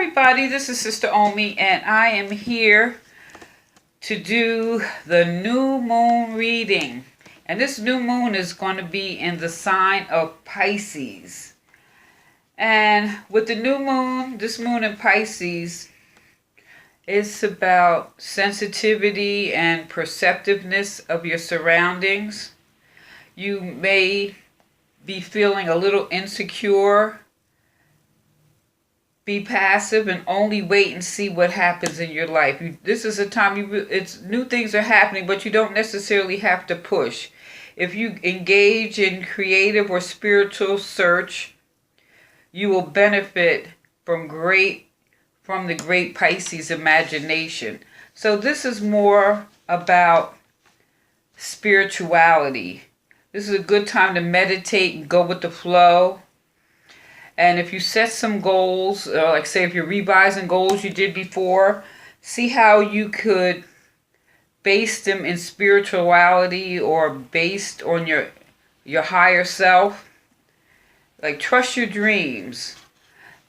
everybody, this is Sister Omi, and I am here to do the new moon reading. And this new moon is going to be in the sign of Pisces. And with the new moon, this moon in Pisces, it's about sensitivity and perceptiveness of your surroundings. You may be feeling a little insecure. Be passive and only wait and see what happens in your life. This is a time it's new things are happening, but you don't necessarily have to push. If you engage in creative or spiritual search, you will benefit from the great Pisces imagination. So this is more about spirituality. This is a good time to meditate and go with the flow. And if you set some goals, like say if you're revising goals you did before, see how you could base them in spirituality or based on your higher self. Like trust your dreams.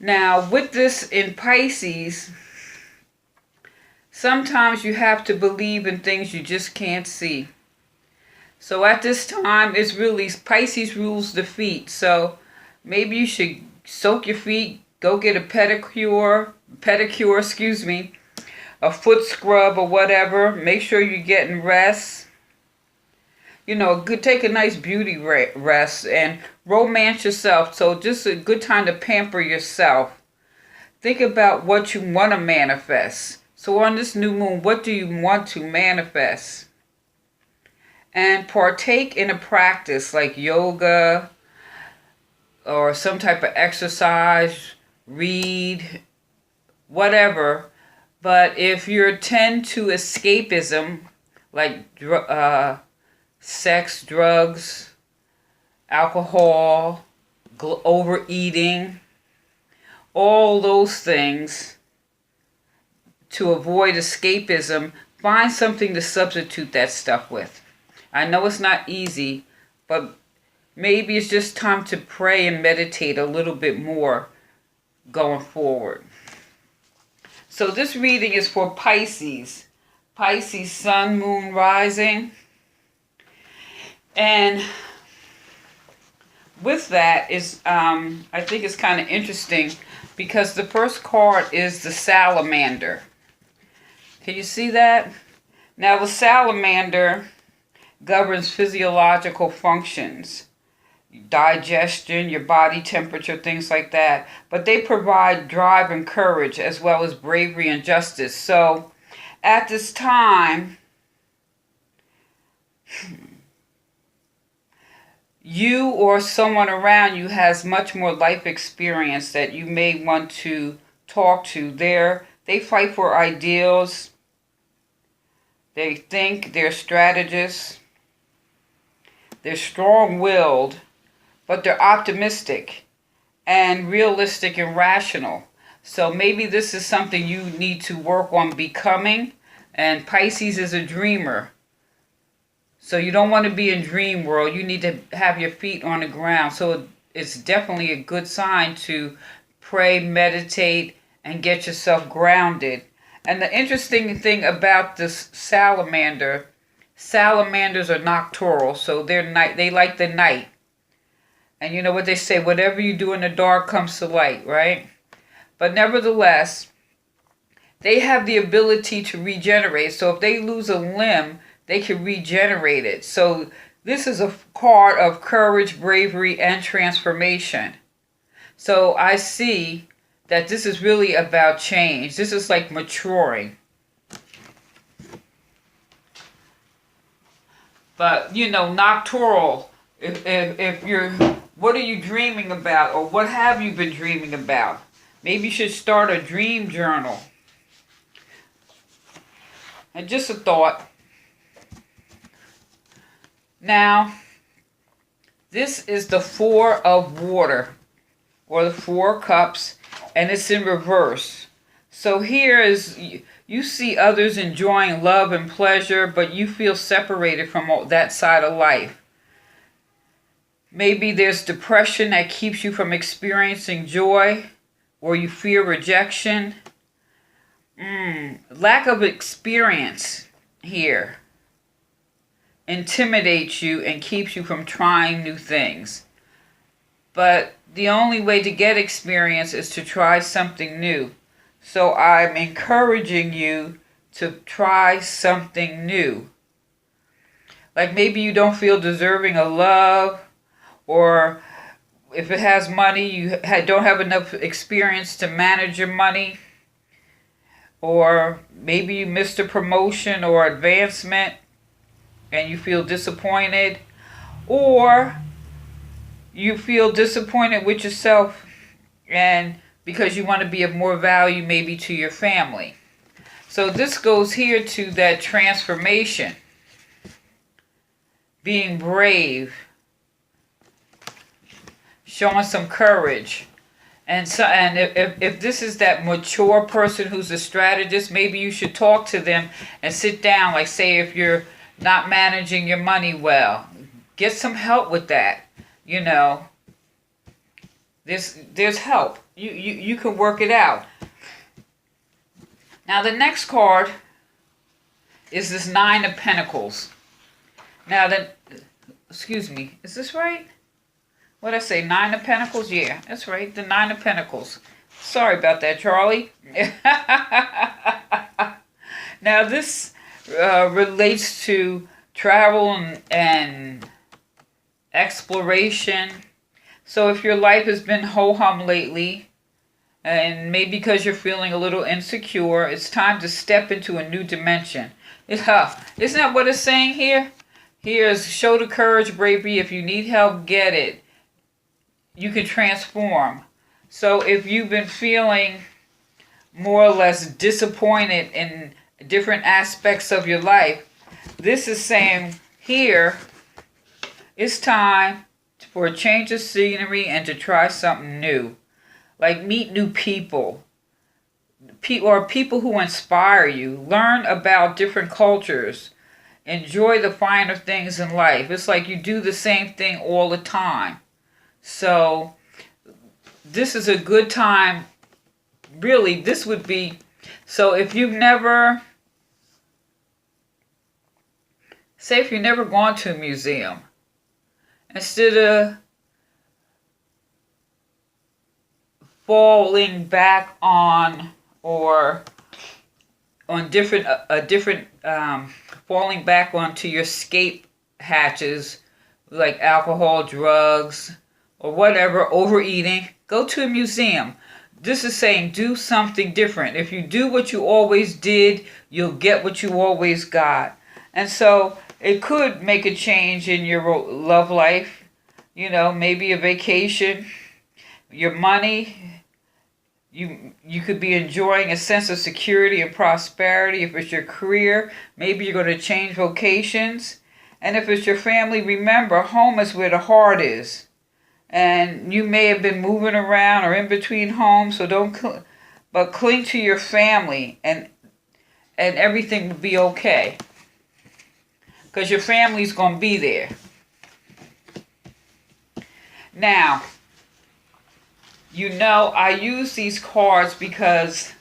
Now with this in Pisces, sometimes you have to believe in things you just can't see. So at this time, it's really Pisces rules the feet. So maybe you should soak your feet, go get a pedicure, a foot scrub or whatever. Make sure you're getting rest. Take a nice beauty rest and romance yourself. So just a good time to pamper yourself. Think about what you want to manifest. So on this new moon, what do you want to manifest? And partake in a practice like yoga, or some type of exercise, read, whatever. But if you tend to escapism, like sex, drugs, alcohol, overeating, all those things, to avoid escapism, find something to substitute that stuff with. I know it's not easy, but maybe it's just time to pray and meditate a little bit more going forward. So this reading is for Pisces. Pisces, sun, moon, rising. And with that is, I think it's kind of interesting because the first card is the salamander. Can you see that? Now the salamander governs physiological functions. Digestion, your body temperature, things like that. But they provide drive and courage as well as bravery and justice. So at this time, you or someone around you has much more life experience that you may want to talk to. They fight for ideals. They think, they're strategists. They're strong-willed. But they're optimistic and realistic and rational. So maybe this is something you need to work on becoming. And Pisces is a dreamer. So you don't want to be in dream world. You need to have your feet on the ground. So it's definitely a good sign to pray, meditate, and get yourself grounded. And the interesting thing about this salamander, salamanders are nocturnal. So they like the night. And you know what they say, whatever you do in the dark comes to light, right? But nevertheless, they have the ability to regenerate. So if they lose a limb, they can regenerate it. So this is a card of courage, bravery, and transformation. So I see that this is really about change. This is like maturing. But, nocturnal, if you're... What are you dreaming about, or what have you been dreaming about? Maybe you should start a dream journal. And just a thought. Now, this is the Four of Water, or the Four Cups, and it's in reverse. So here is, you see others enjoying love and pleasure, but you feel separated from that side of life. Maybe there's depression that keeps you from experiencing joy. or you fear rejection. Lack of experience here intimidates you and keeps you from trying new things. But the only way to get experience is to try something new. So I'm encouraging you to try something new. Like maybe you don't feel deserving of love, or if it has money, you don't have enough experience to manage your money, or maybe you missed a promotion or advancement and you feel disappointed, or you feel disappointed with yourself and because you want to be of more value maybe to your family. So this goes here to that transformation, being brave, showing some courage. And so, and if this is that mature person who's a strategist, maybe you should talk to them and sit down. Like say if you're not managing your money well, get some help with that. You know, there's help. You can work it out. Now the next card is this Nine of Pentacles. Now excuse me, is this right? What did I say? Nine of Pentacles? Yeah, that's right. The Nine of Pentacles. Sorry about that, Charlie. Now this relates to travel and exploration. So if your life has been ho-hum lately, and maybe because you're feeling a little insecure, it's time to step into a new dimension. Isn't that what it's saying here? Here's show the courage, bravery. If you need help, get it. You can transform. So if you've been feeling more or less disappointed in different aspects of your life, this is saying here, it's time for a change of scenery and to try something new. Like meet new people, or people who inspire you. Learn about different cultures. Enjoy the finer things in life. It's like you do the same thing all the time. So this is a good time. Really, this would be, so if you've never, say if you've never gone to a museum, instead of falling back on or on falling back onto your escape hatches like alcohol, drugs, or whatever, overeating, go to a museum. This is saying do something different. If you do what you always did, you'll get what you always got. And so it could make a change in your love life, you know, maybe a vacation, your money. You could be enjoying a sense of security and prosperity. If it's your career, maybe you're going to change vocations. And if it's your family, remember, home is where the heart is. And you may have been moving around or in between homes, so but cling to your family, and everything will be okay. Because your family's going to be there. Now, you know, I use these cards because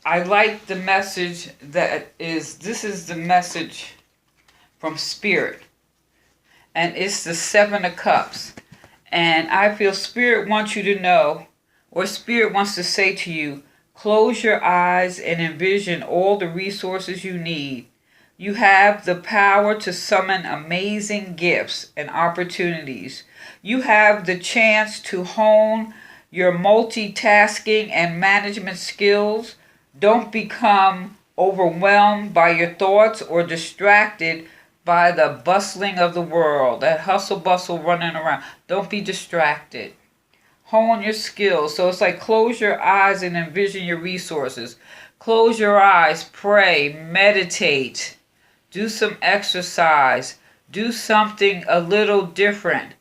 I like the message this is the message from Spirit. And it's the Seven of Cups. And I feel Spirit wants you to know, or Spirit wants to say to you, close your eyes and envision all the resources you need. You have the power to summon amazing gifts and opportunities. You have the chance to hone your multitasking and management skills. Don't become overwhelmed by your thoughts or distracted by the bustling of the world, that hustle bustle running around. Don't be distracted. Hone your skills. So it's like close your eyes and envision your resources. Close your eyes, pray, meditate, do some exercise, do something a little different.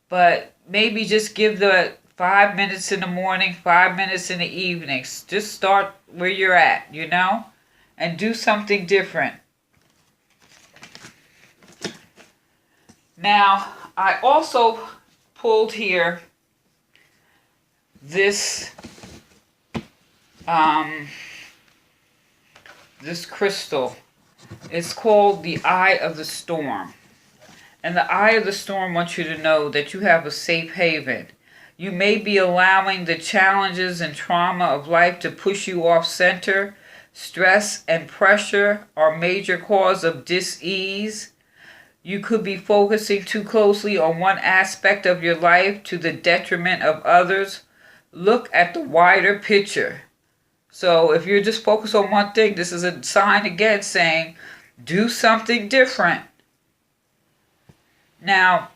But maybe just give the 5 minutes in the morning, 5 minutes in the evenings. Just start where you're at, you know, and do something different. Now, I also pulled here this um, this crystal. It's called the Eye of the Storm. And the Eye of the Storm wants you to know that you have a safe haven. You may be allowing the challenges and trauma of life to push you off center. Stress and pressure are a major cause of dis-ease. You could be focusing too closely on one aspect of your life to the detriment of others. Look at the wider picture. So if you're just focused on one thing, this is a sign again saying, do something different. Now,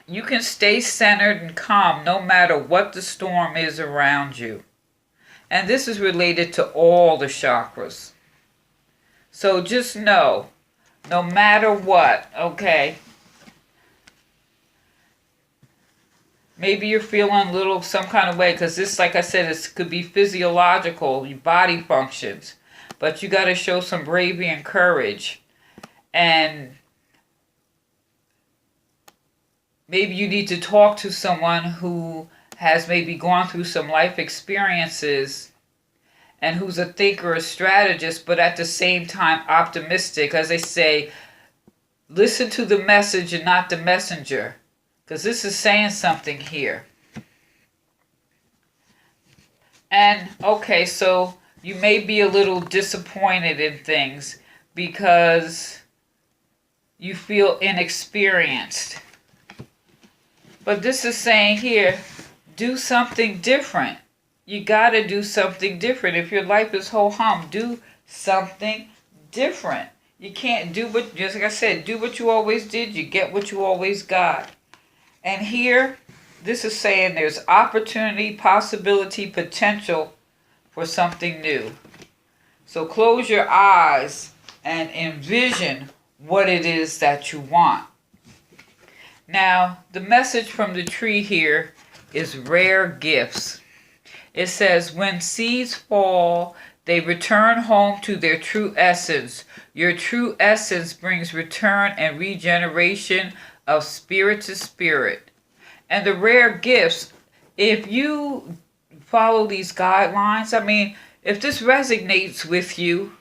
you can stay centered and calm no matter what the storm is around you. And this is related to all the chakras. So just know, no matter what, okay? Maybe you're feeling a little some kind of way because this, like I said, it could be physiological, your body functions. But you got to show some bravery and courage. And maybe you need to talk to someone who has maybe gone through some life experiences and who's a thinker, a strategist, but at the same time optimistic. As they say, listen to the message and not the messenger. Because this is saying something here. And, okay, so you may be a little disappointed in things because you feel inexperienced. But this is saying here, do something different. You got to do something different. If your life is ho-hum, do something different. You can't do what, just like I said, do what you always did. You get what you always got. And here, this is saying there's opportunity, possibility, potential for something new. So close your eyes and envision what it is that you want. Now, the message from the tree here is rare gifts. It says, when seeds fall, they return home to their true essence. Your true essence brings return and regeneration of spirit to spirit. And the rare gifts, if you follow these guidelines, I mean, if this resonates with you,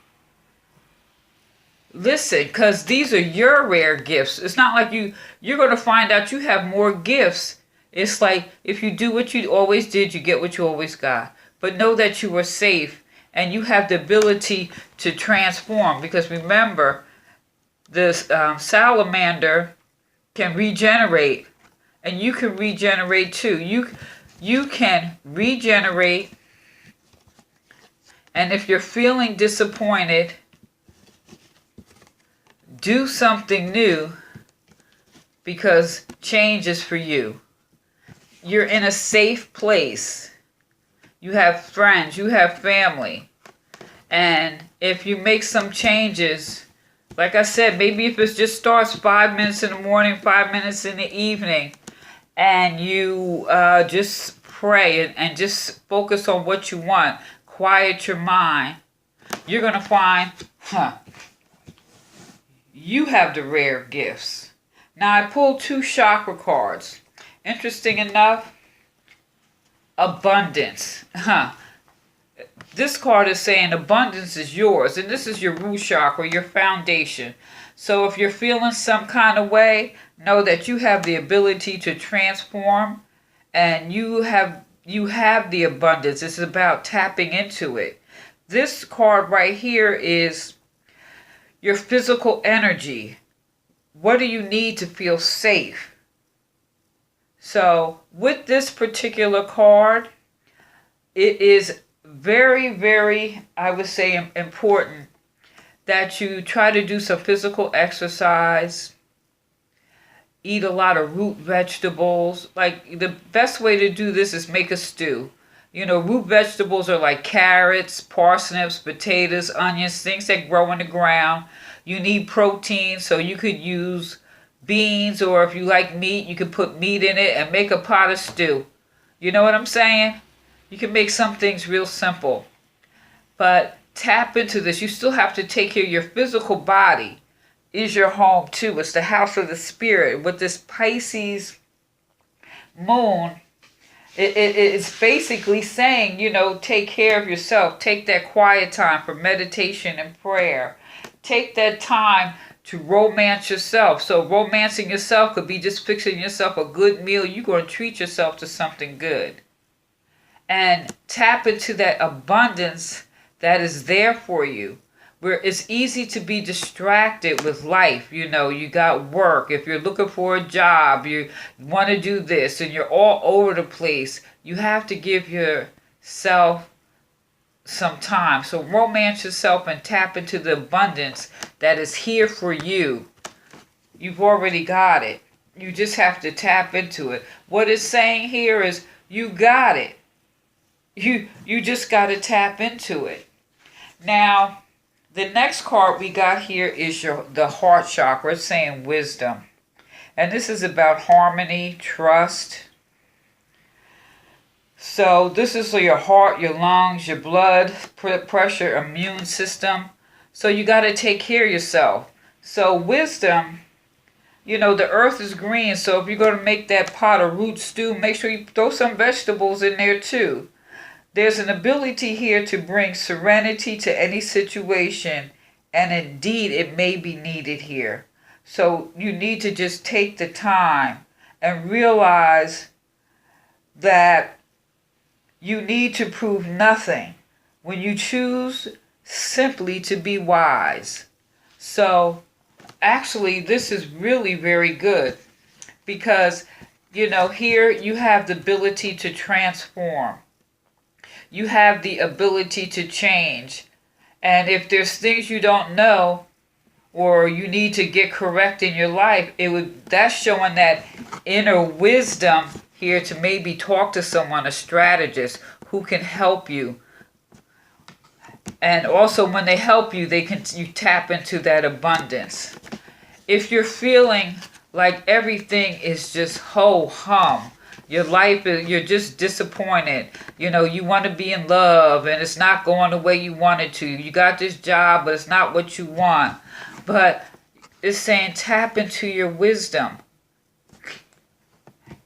listen, because these are your rare gifts. It's not like you're going to find out you have more gifts. It's like if you do what you always did, you get what you always got. But know that you are safe and you have the ability to transform. Because remember, this salamander can regenerate, and you can regenerate too. You can regenerate, and if you're feeling disappointed, do something new, because change is for you. You're in a safe place. You have friends, you have family. And if you make some changes, like I said, maybe if it just starts 5 minutes in the morning, 5 minutes in the evening, and you just pray and just focus on what you want, quiet your mind, you're going to find, you have the rare gifts. Now, I pulled 2 chakra cards. Interesting enough, abundance. This card is saying abundance is yours, and this is your root chakra, your foundation. So if you're feeling some kind of way, know that you have the ability to transform, and you have the abundance. It's about tapping into it. This card right here is your physical energy. What do you need to feel safe? So with this particular card, it is very, very, I would say, important that you try to do some physical exercise, eat a lot of root vegetables. Like, the best way to do this is make a stew. You know, root vegetables are like carrots, parsnips, potatoes, onions, things that grow in the ground. You need protein, so you could use beans, or if you like meat, you could put meat in it and make a pot of stew. You know what I'm saying? You can make some things real simple. But tap into this. You still have to take care of your physical body. Is your home too. It's the house of the spirit. With this Pisces moon, It's basically saying, take care of yourself. Take that quiet time for meditation and prayer. Take that time to romance yourself. So romancing yourself could be just fixing yourself a good meal. You're going to treat yourself to something good. And tap into that abundance that is there for you. Where it's easy to be distracted with life. You got work. If you're looking for a job, you want to do this, and you're all over the place. You have to give yourself some time. So romance yourself and tap into the abundance that is here for you. You've already got it. You just have to tap into it. What it's saying here is you got it. You just got to tap into it. Now, the next card we got here is the heart chakra. It's saying wisdom. And this is about harmony, trust. So this is your heart, your lungs, your blood pressure, immune system. So you got to take care of yourself. So wisdom, the earth is green. So if you're going to make that pot of root stew, make sure you throw some vegetables in there too. There's an ability here to bring serenity to any situation, and indeed it may be needed here. So you need to just take the time and realize that you need to prove nothing when you choose simply to be wise. So actually this is really very good because, here you have the ability to transform. You have the ability to change. And if there's things you don't know or you need to get correct in your life, that's showing that inner wisdom here to maybe talk to someone, a strategist who can help you. And also when they help you, you tap into that abundance. If you're feeling like everything is just ho-hum, your life you're just disappointed. You want to be in love and it's not going the way you want it to. You got this job, but it's not what you want. But it's saying tap into your wisdom.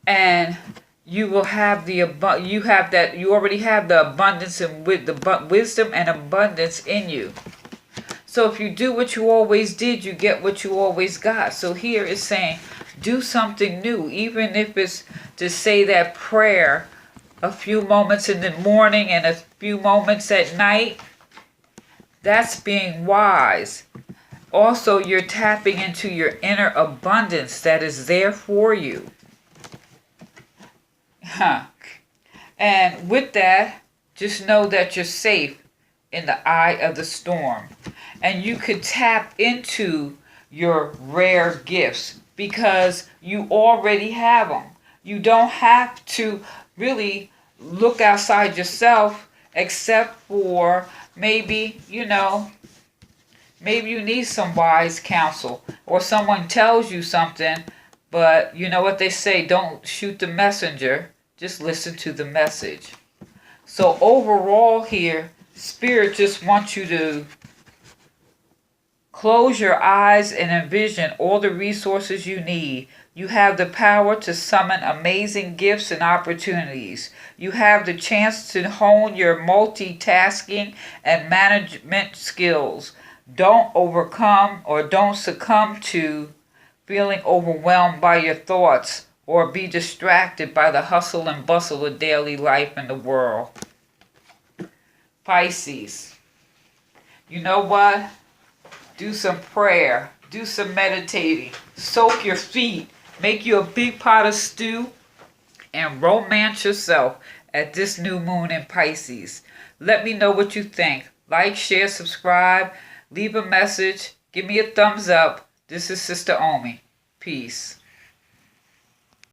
And you will have you already have the abundance and with the wisdom and abundance in you. So if you do what you always did, you get what you always got. So here it's saying do something new, even if it's to say that prayer a few moments in the morning and a few moments at night. That's being wise. Also, you're tapping into your inner abundance that is there for you. And with that, just know that you're safe in the eye of the storm. And you could tap into your rare gifts because you already have them. You don't have to really look outside yourself except for maybe, maybe you need some wise counsel or someone tells you something, but you know what they say, don't shoot the messenger, just listen to the message. So overall here, Spirit just wants you to close your eyes and envision all the resources you need. You have the power to summon amazing gifts and opportunities. You have the chance to hone your multitasking and management skills. Don't don't succumb to feeling overwhelmed by your thoughts or be distracted by the hustle and bustle of daily life in the world. Pisces, you know what? Do some prayer. Do some meditating. Soak your feet. Make you a big pot of stew and romance yourself at this new moon in Pisces. Let me know what you think. Like, share, subscribe, leave a message, give me a thumbs up. This is Sister Omi. Peace.